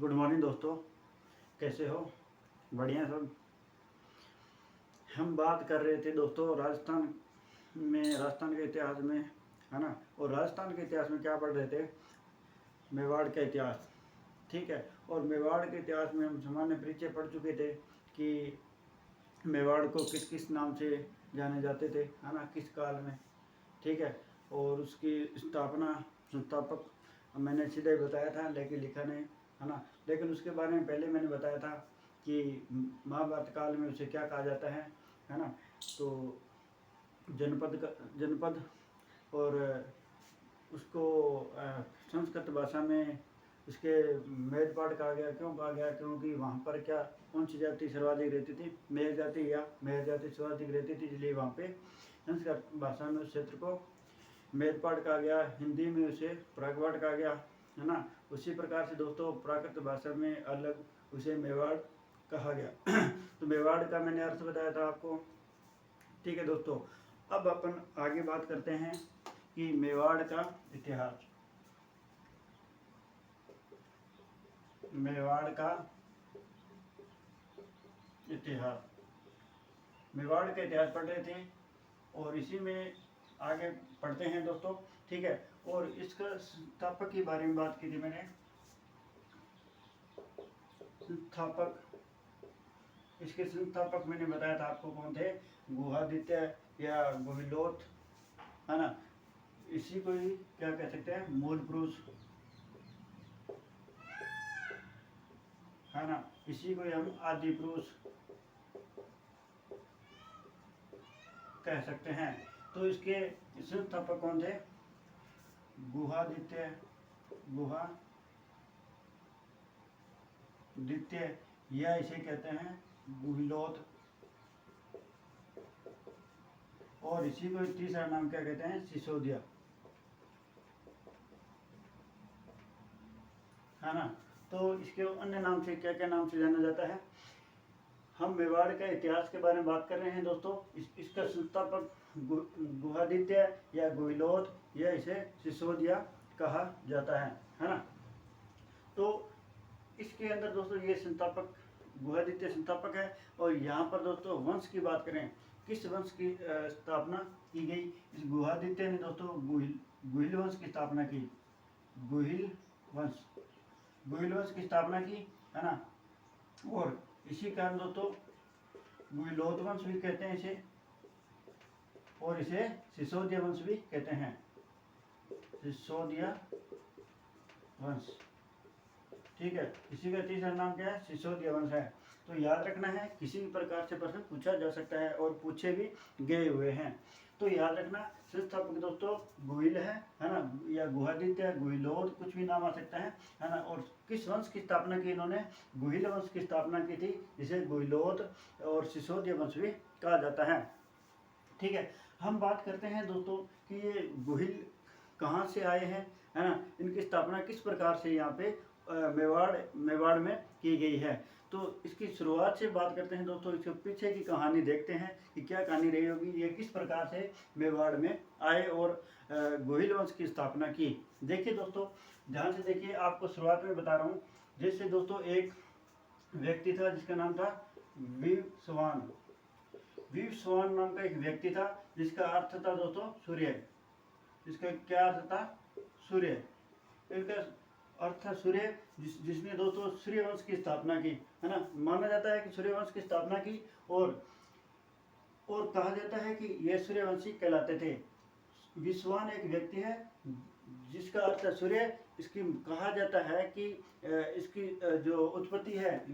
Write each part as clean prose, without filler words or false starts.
Good morning दोस्तों, कैसे हो? बढ़िया सब। हम बात कर रहे थे दोस्तों राजस्थान के इतिहास में, है ना। और राजस्थान के इतिहास में क्या पढ़ रहे थे? मेवाड़ का इतिहास। ठीक है। और मेवाड़ के इतिहास में हम सामान्य परिचय पढ़ चुके थे कि मेवाड़ को किस किस नाम से जाने जाते थे, है ना, किस काल में। ठीक है। और उसकी संस्थापक मैंने सीधे बताया था, लेकिन लिखा नहीं, है ना। लेकिन उसके बारे में पहले मैंने बताया था कि महाभारत काल में उसे क्या कहा जाता है ना। तो जनपद और उसको संस्कृत भाषा में उसके मेदपाट कहा गया। क्यों कहा गया? क्योंकि वहाँ पर क्या, कौन सी जाति सर्वाधिक रहती थी? मेघ जाति सर्वाधिक रहती थी, इसलिए वहाँ पे संस्कृत भाषा में उस क्षेत्र को मेदपाट कहा गया। हिंदी में उसे प्रागवाट कहा गया, है ना। उसी प्रकार से दोस्तों प्राकृत भाषा में अलग उसे मेवाड़ कहा गया। तो मेवाड़ का मैंने अर्थ बताया था आपको। ठीक है दोस्तों, अब अपन आगे बात करते हैं कि मेवाड़ का इतिहास। मेवाड़ का इतिहास, मेवाड़ का इतिहास पढ़ रहे थे और इसी में आगे पढ़ते हैं दोस्तों। ठीक है। और इसका संस्थापक के बारे में बात की थी मैंने। इसके संस्थापक मैंने बताया था आपको कौन थे? गुहादित्य या गुहिलोत, है ना। इसी को ही क्या कह सकते हैं? मूल पुरुष, है ना। इसी को हम आदि पुरुष कह सकते हैं। तो इसके संस्थापक कौन थे? गुहादित्य या इसे कहते हैं गुहिलोत। और इसी को तीसरा नाम क्या कहते हैं? सिसोदिया, है ना। तो इसके अन्य नाम से क्या क्या नाम से जाना जाता है? हम मेवाड़ का इतिहास के बारे में बात कर रहे हैं दोस्तों। इसका संस्थापक गुहादित्य या गुहिलोत या इसे सिसोदिया कहा जाता है ना। तो इसके अंदर दोस्तों ये संस्थापक गुहादित्य संस्थापक है। और यहाँ पर दोस्तों वंश की बात करें, किस वंश की स्थापना की गई? इस गुहादित्य ने दोस्तों गुहिल वंश की स्थापना की। गुहिल वंश की स्थापना की, है ना। और इसी कारण दोस्तों गुहिलोत वंश भी कहते हैं इसे, और इसे सिसोदिया वंश भी कहते हैं। सिसोदिया वंश, ठीक है। इसी का तीसरा नाम क्या है? सिसोदिया वंश है। तो याद रखना है, किसी भी प्रकार से प्रश्न पूछा जा सकता है और पूछे भी गए हुए हैं। तो याद रखना, संस्थापक दोस्तों गुहिल है ना, या गुहादित्य, गुहिलोत, कुछ भी नाम आ सकता है ना। और किस वंश की स्थापना की इन्होंने? गुहिल वंश की स्थापना की थी, जिसे गुहिलोत और सिसोदिया वंश भी कहा जाता है। ठीक है। हम बात करते हैं दोस्तों कि ये गुहिल कहाँ से आए हैं, है ना। इनकी स्थापना किस प्रकार से यहाँ पे मेवाड़ में की गई है। तो इसकी शुरुआत से बात करते हैं दोस्तों। इसके पीछे की कहानी देखते हैं कि क्या कहानी रही होगी, ये किस प्रकार से मेवाड़ में आए और गुहिल वंश की स्थापना की। देखिए दोस्तों, ध्यान से देखिए, आपको शुरुआत में बता रहा हूँ। जैसे दोस्तों एक व्यक्ति था जिसका नाम था विवस्वान नाम का एक व्यक्ति था, जिसका अर्थ था दोस्तों सूर्य। इसका क्या अर्थ था? सूर्य। इसका अर्थ था सूर्य, जिसने दोस्तों सूर्यवंश की स्थापना की, है ना। माना जाता है कि सूर्यवंश की स्थापना की, और कहा जाता है कि ये सूर्यवंशी कहलाते थे। विश्वान एक व्यक्ति है जिसका अर्थ है सूर्य। इसकी कहा जाता है कि इसकी जो उत्पत्ति है,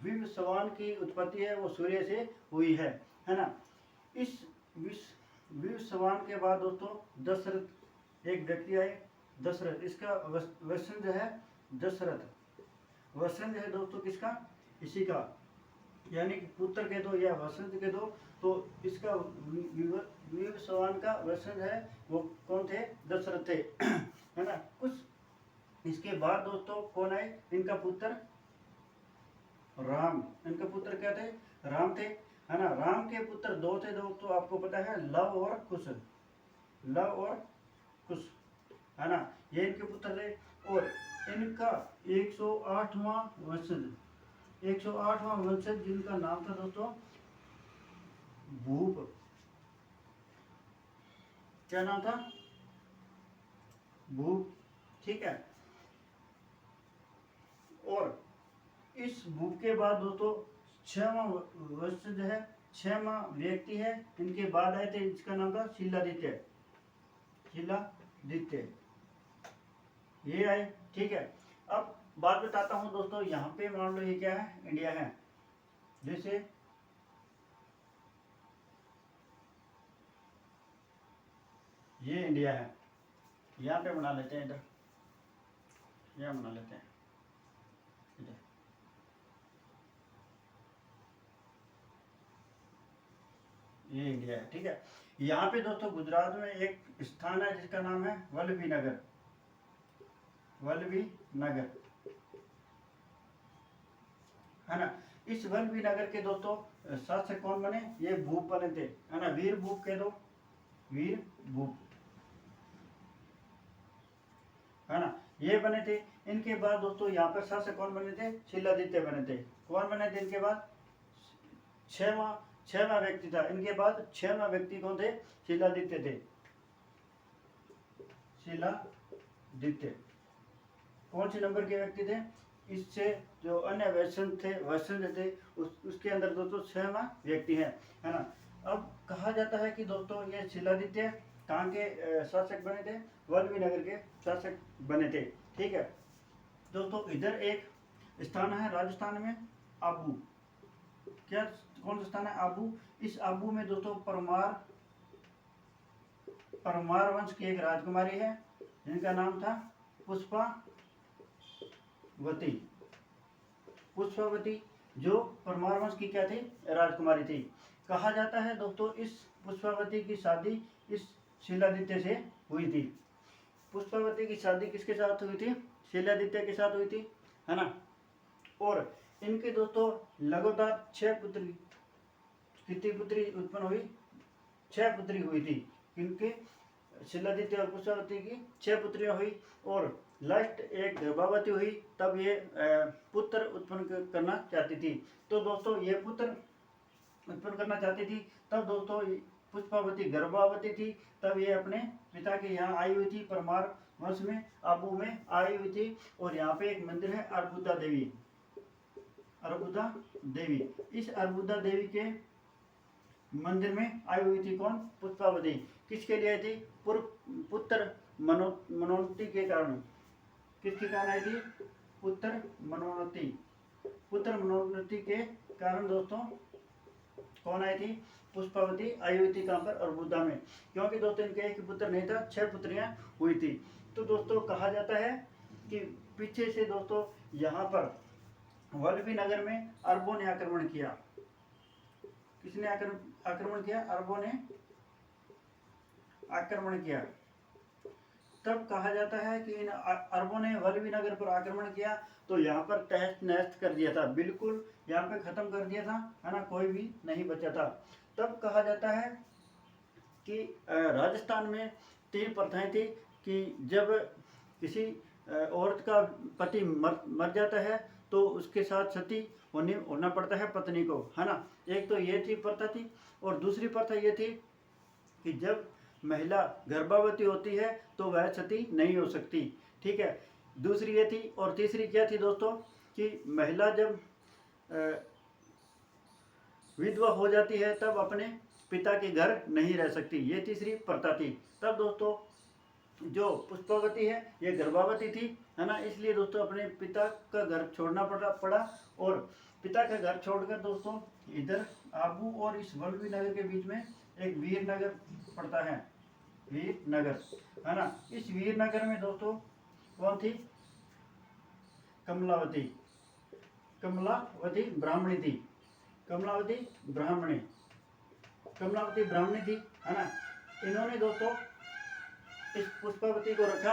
विवस्वान की उत्पत्ति है वो सूर्य से हुई है ना। इस विवस्वान के बाद दोस्तों दशरथ एक व्यक्ति आए, दशरथ। इसका वंशज है दशरथ। वंशज है दोस्तों किसका? इसी का, यानी कि पुत्र के दो या वंशज के दो। तो इसका विवस्वान का वंशज है वो कौन थे? दशरथ थे, है ना। कुछ इसके बाद दोस्तों कौन आए? इनका पुत्र राम। इनके पुत्र क्या थे? राम थे, है ना। राम के पुत्र दो थे दोस्तों, आपको पता है, लव और कुश, है ना। ये इनके पुत्र थे। और इनका 108वां वंशज, 108वां वंशज जिनका नाम था दोस्तों भूप। क्या नाम था? भूप। ठीक है। और इस भूप के बाद दोस्तों 6वां वंशज है, 6वां व्यक्ति है, इनके बाद आए थे, इसका नाम था शिलादित्य। शिलादित्य ये आए। ठीक है। अब बात बताता हूँ दोस्तों, यहाँ पे मान लो ये क्या है, इंडिया है। जैसे ये इंडिया है, यहाँ पे बना लेते हैं, इधर यहाँ बना लेते हैं इधर। ये इंडिया है। ठीक है। यहाँ पे दोस्तों गुजरात में एक स्थान है जिसका नाम है वल्लभी नगर। वल्लभी नगर है ना। इस वल्लभी नगर के दोस्तों शासक कौन बने? ये भूप बने थे, है ना। वीर भूप कह दो, वीर भूप, है ना, ये बने थे। इनके बाद दोस्तों यहाँ पर शासक कौन बने थे? शिलादित्य बने थे। कौन बने थे इनके बाद? छठवां व्यक्ति था। इनके बाद 6वां व्यक्ति कौन थे? शिलादित्य थे। शिलादित्य कौन से नंबर के व्यक्ति थे? इससे जो अन्य वैष्णव थे उसके अंदर दोस्तों 6वां व्यक्ति है ना। अब कहा जाता है कि दोस्तों ये शिलादित्य कहाँ के शासक बने थे? वल्लभी नगर के शासक बने थे। ठीक है दोस्तों। इधर एक स्थान है राजस्थान में, आबू। क्या, कौन सा स्थान है? आबू। इस आबू में दोस्तों परमार वंश की एक राजकुमारी है जिनका नाम था पुष्पावती। पुष्पावती जो परमार वंश की क्या थी? राजकुमारी थी। कहा जाता है दोस्तों इस पुष्पावती की शादी इस शिलादित्य से हुई थी। पुष्पावती की शादी किसके साथ हुई थी? शिलादित्य के साथ हुई थी, है ना। और इनके दोस्तों लगातार 6 पुत्री, कितनी पुत्री उत्पन्न हुई? 6 पुत्री हुई थी। इनके शिलादित्य और पुष्पावती की 6 पुत्रियां हुई। और लास्ट एक गर्भवती हुई, तब ये पुत्र उत्पन्न करना चाहती थी। तो दोस्तों ये पुत्र उत्पन्न करना चाहती थी, तब दोस्तों पुष्पावती गर्भवती थी, तब ये अपने पिता के यहाँ आई हुई थी, परमार वंश में आबू में आई हुई थी। और यहाँ पे एक मंदिर है अर्बुदा देवी। अर्बुदा देवी, इस अर्बुदा देवी के मंदिर में आई हुई थी कौन? पुष्पावती। किसके लिए आई थी? पुत्र मनोन्नति के कारण। किसके कारण आई थी? पुत्र मनोन्नति। पुत्र मनोन्नति के कारण दोस्तों कौन आई थी? पुष्पावती आई हुई थी। कहाँ पर? अर्बुदा में। क्योंकि दोस्तों इनके एक पुत्र नहीं था, 6 पुत्रियां हुई थी। तो दोस्तों कहा जाता है कि पीछे से दोस्तों यहाँ पर वल्लभी नगर में अरबों ने आक्रमण किया। किसने आक्रमण किया? अरबों ने आक्रमण किया। तब कहा जाता है कि इन अरबों ने वल्लभी नगर पर आक्रमण किया तो यहाँ पर तहस नहस कर दिया था, बिल्कुल यहाँ पे खत्म कर दिया था, है ना, कोई भी नहीं बचा था। तब कहा जाता है कि राजस्थान में 3 प्रथाएं थी कि जब किसी औरत का पति मर जाता है तो उसके साथ सती होना पड़ता है पत्नी को, है ना। एक तो ये थी प्रथा थी। और दूसरी प्रथा ये थी कि जब महिला गर्भवती होती है तो वह सती नहीं हो सकती। ठीक है, दूसरी ये थी। और तीसरी क्या थी दोस्तों कि महिला जब विधवा हो जाती है तब अपने पिता के घर नहीं रह सकती। ये तीसरी प्रथा थी। तब दोस्तों जो पुष्पावती है ये गर्भवती थी, है ना, इसलिए दोस्तों अपने पिता का घर छोड़ना पड़ा। और पिता का घर छोड़कर दोस्तों इधर आबू और इस वल्लभी नगर के बीच में एक वीर नगर पड़ता है, वीर नगर, है ना। इस वीर नगर में दोस्तों कौन थी? कमलावती। कमलावती ब्राह्मणी थी। कमलावती ब्राह्मणी थी, है ना। इन्होंने दोस्तों इस पुष्पावती को रखा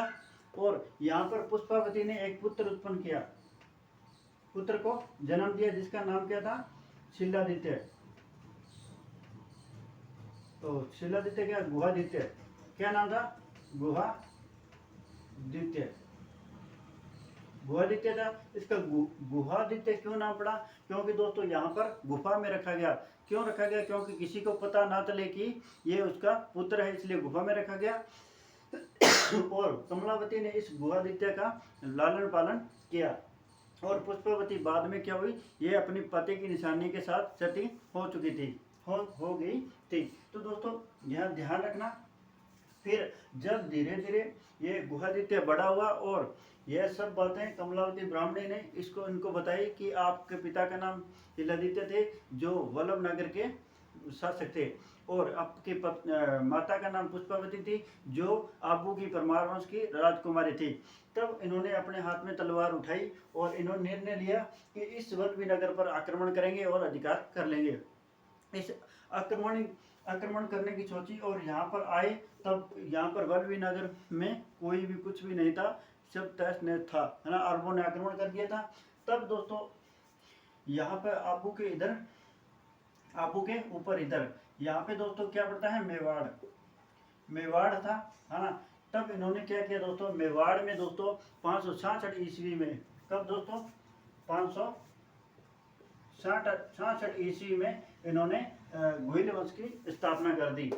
और यहाँ पर पुष्पावती ने एक पुत्र उत्पन्न किया, पुत्र को जन्म दिया जिसका नाम क्या था? शिलादित्य। तो शिलादित्य क्या? गुहादित्य। क्या नाम था? गुहादित्य। गुहादित्य था। इसका गुहादित्य क्यों नाम पड़ा? क्योंकि दोस्तों यहाँ पर गुफा में रखा गया। क्यों रखा गया? क्योंकि किसी को पता ना चले कि ये उसका पुत्र है, इसलिए गुफा में रखा गया। और कमलावती ने इस गुहादित्य का लालन पालन किया। और पुष्पावती बाद में क्या हुई? ये अपनी पति की निशानी के साथ सती हो चुकी थी, हो गई थी। तो दोस्तों यहाँ ध्यान रखना। फिर जब धीरे धीरे ये गुहादित्य बड़ा हुआ और यह सब बातें कमलावती ब्राह्मणी ने इनको बताई कि आपके पिता का नाम शीलादित्य थे, जो वल्लभ नगर के शासक थे, और आपकी माता का नाम पुष्पावती थी, जो आबू की परमार वंश की राजकुमारी थी। तब इन्होंने अपने हाथ में तलवार उठाई और इन्होंने निर्णय लिया कि इस वल्लभी नगर पर आक्रमण करेंगे और अधिकार कर लेंगे। इस आक्रमण करने की सोची और यहाँ पर आए। तब यहाँ पर वल्लभी नगर में कोई भी कुछ भी नहीं था, सब तहस नहस था, है ना। अरबों ने आक्रमण कर दिया था। तब दोस्तों यहाँ पर आबू के ऊपर इधर यहाँ पे दोस्तों क्या पड़ता है? मेवाड़ था, है ना। तब इन्होंने क्या किया दोस्तों? मेवाड़ में दोस्तों 566 ईस्वी में, कब दोस्तों? 566 ईस्वी में इन्होंने गोहिल वंश की स्थापना कर दी।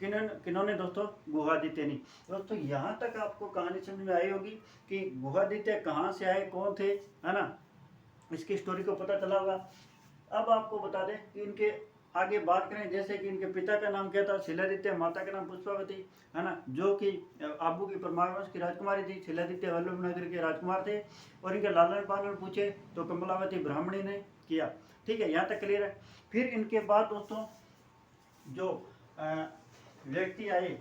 किन्होंने दोस्तों? गुहादित्य ने। दोस्तों यहाँ तक आपको कहानी समझ में आई होगी कि गुहादित्य कहाँ से आए, कौन थे, है ना। इसकी स्टोरी को पता चला होगा। अब आपको बता दें कि इनके आगे बात करें, जैसे कि इनके पिता का नाम क्या था? शीलादित्य। माता का नाम पुष्पावती, है ना, जो कि आबू की परमार वंश की राजकुमारी थी। शीलादित्य वल्लभ नगर के राजकुमार थे। और इनके लालन पालन पूछे तो कमलावती ब्राह्मणी ने किया। ठीक है, यहाँ तक क्लियर है। फिर इनके बाद दोस्तों जो व्यक्ति आए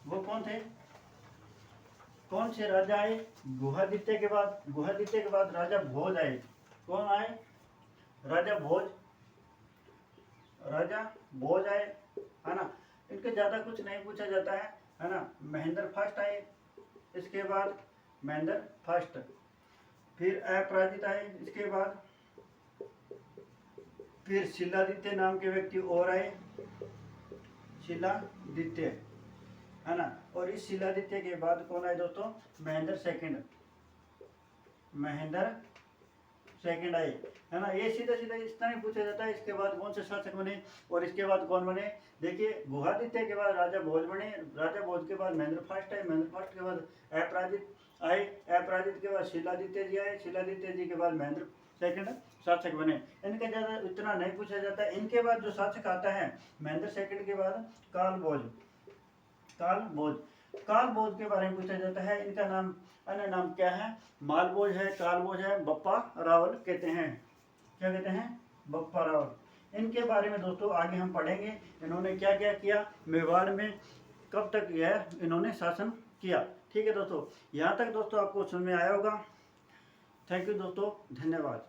वो कौन थे? कौन से राजा आए गुहादित्य के बाद? गुहादित्य के बाद राजा भोज आए। कौन आए? राजा भोज आए, है ना। इनके ज्यादा कुछ नहीं पूछा जाता है ना। महेंद्र फर्स्ट आए, इसके बाद महेंद्र फर्स्ट। फिर अपराजित आए, इसके बाद फिर शीलादित्य नाम के व्यक्ति और आए, शीलादित्य, है ना। और इस शीलादित्य के बाद कौन आए दोस्तों? महेंद्र सेकंड आए, है ना। ये सीधा सीधा इतना ही पूछा जाता है। इसके बाद कौन से शासक बने और इसके बाद कौन बने? देखिए, गुहादित्य के बाद राजा भोज बने। राजा भोज के बाद महेंद्र फर्स्ट आए। महेंद्र फर्स्ट के बाद अपराजित आए। अपराजित के बाद शीलादित्य जी आए। शीलादित्य जी के बाद महेंद्र सेकंड शासक बने। इनका ज़्यादा इतना नहीं पूछा जाता है। इनके बाद जो शासक आता है महेंद्र सेकंड के बाद कालभोज के बारे में पूछा जाता है। इनका नाम अन्य नाम क्या है? मालभोज है, कालभोज है, बप्पा रावल कहते हैं। क्या कहते हैं? बप्पा रावल। इनके बारे में दोस्तों आगे हम पढ़ेंगे। इन्होंने क्या क्या किया मेवाड़ में, कब तक यह इन्होंने शासन किया। ठीक है दोस्तों, यहाँ तक दोस्तों आपको समझ में आया होगा। थैंक यू दोस्तों, धन्यवाद।